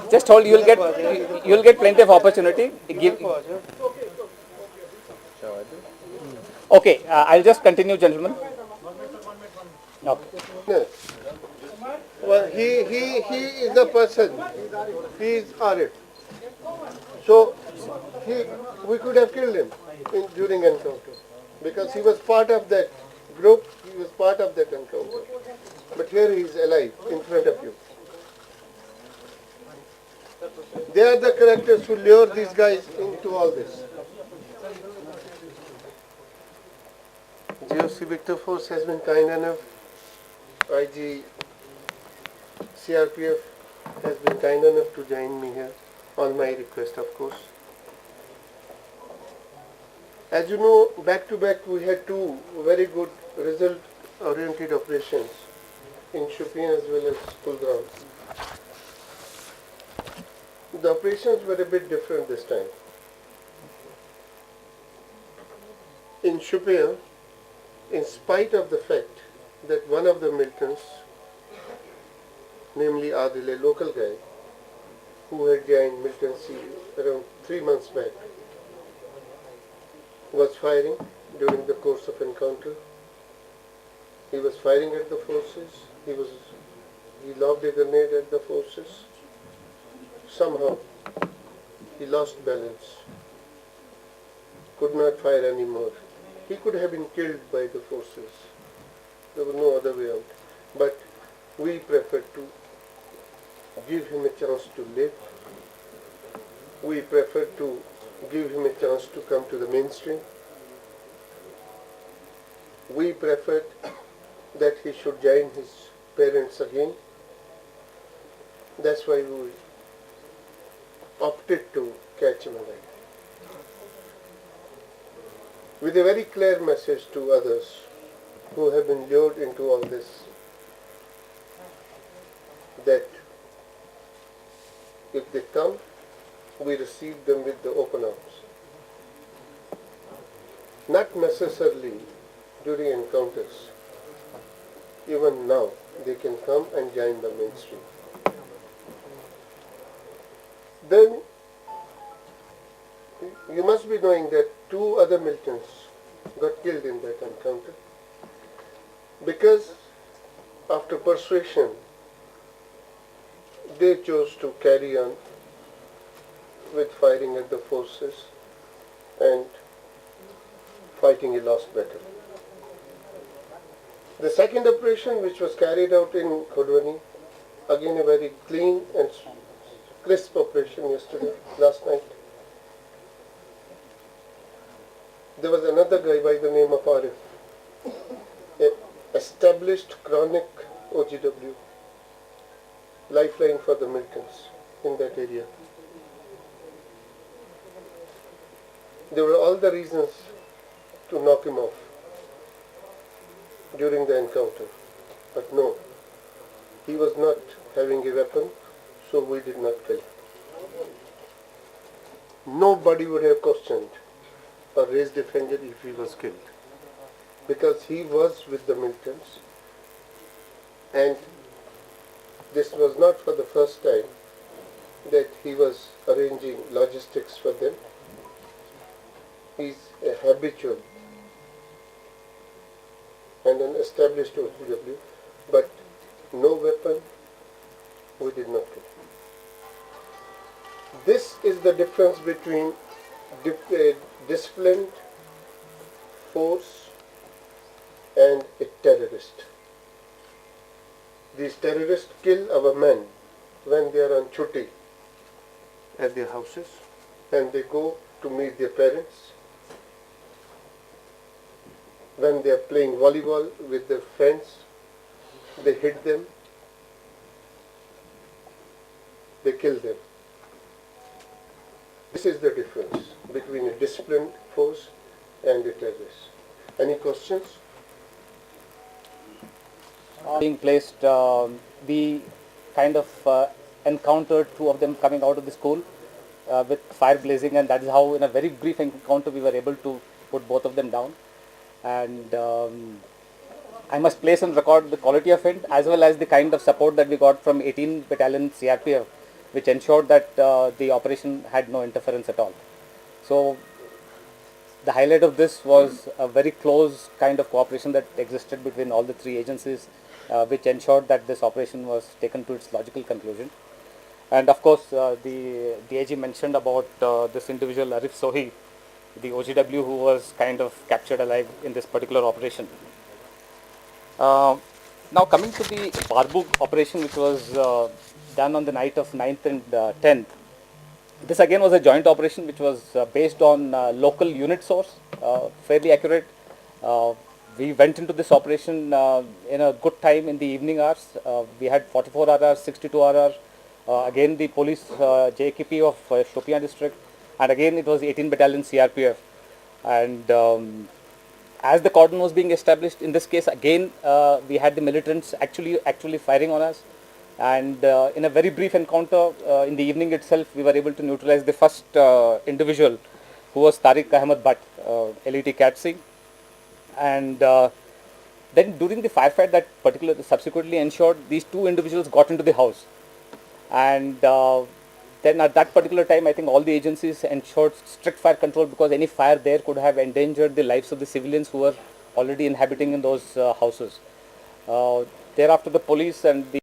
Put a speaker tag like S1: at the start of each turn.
S1: Just hold. You'll get plenty of opportunity. Okay. I'll just continue, gentlemen. Okay.
S2: Well, he is the person. He is Arif. So we could have killed him during encounter because he was part of that group. He was part of that encounter. But here he is alive in front of you. They are the characters who lure these guys into all this. GOC Victor Force has been kind enough. IG CRPF has been kind enough to join me here, on my request of course. As you know, back to back we had two very good result-oriented operations in Shopian as well as Kulgram. The operations were a bit different this time. In Shopian, in spite of the fact that one of the militants, namely Adil, a local guy, who had joined militancy around 3 months back, was firing during the course of encounter. He was firing at the forces. He lobbed a grenade at the forces. Somehow, he lost balance, could not fire anymore. He could have been killed by the forces. There was no other way out. But we preferred to give him a chance to live. We preferred to give him a chance to come to the mainstream. We preferred that he should join his parents again. That's why we opted to catch him alive. With a very clear message to others who have been lured into all this, that if they come, we receive them with the open arms. Not necessarily during encounters. Even now, they can come and join the mainstream. Then, you must be knowing that 2 other militants got killed in that encounter because after persuasion, they chose to carry on with firing at the forces and fighting a lost battle. The second operation, which was carried out in Khodwani, again a very clean and crisp operation last night. There was another guy by the name of Arif, an established chronic OGW, lifeline for the militants in that area. There were all the reasons to knock him off during the encounter, but no, he was not having a weapon, so we did not kill him. Nobody would have questioned or raised a finger if he was killed, because he was with the militants, and this was not for the first time that he was arranging logistics for them. He's a habitual and an established OGW, but no weapon, we did not kill. This is the difference between disciplined force and a terrorist. These terrorists kill our men when they are on chutti at their houses and they go to meet their parents. When they are playing volleyball with their friends, they hit them, they kill them. This is the difference between a disciplined force and a terrorist. Any questions?
S1: Being placed, we kind of encountered 2 of them coming out of the school. with fire blazing, and that is how in a very brief encounter we were able to put both of them down. And I must place on record the quality of it as well as the kind of support that we got from 18 Battalion CRPF, which ensured that the operation had no interference at all. So the highlight of this was a very close kind of cooperation that existed between all the three agencies, which ensured that this operation was taken to its logical conclusion. And of course, the DIG mentioned about this individual Arif Sohi, the OGW who was kind of captured alive in this particular operation. Now coming to the Barbug operation, which was done on the night of 9th and 10th. This again was a joint operation which was based on local unit source, fairly accurate. We went into this operation in a good time in the evening hours. We had 44 hours, 62 hours. Again, the police JKP of Shopian district, and again it was 18 Battalion CRPF. And as the cordon was being established, in this case again we had the militants actually firing on us. And in a very brief encounter in the evening itself, we were able to neutralize the first individual, who was Tariq Ahmed Bhatt, LET Catsi. And then during the firefight that particular subsequently ensured, these two individuals got into the house. And then at that particular time, I think all the agencies ensured strict fire control, because any fire there could have endangered the lives of the civilians who were already inhabiting in those houses. Thereafter, the police and the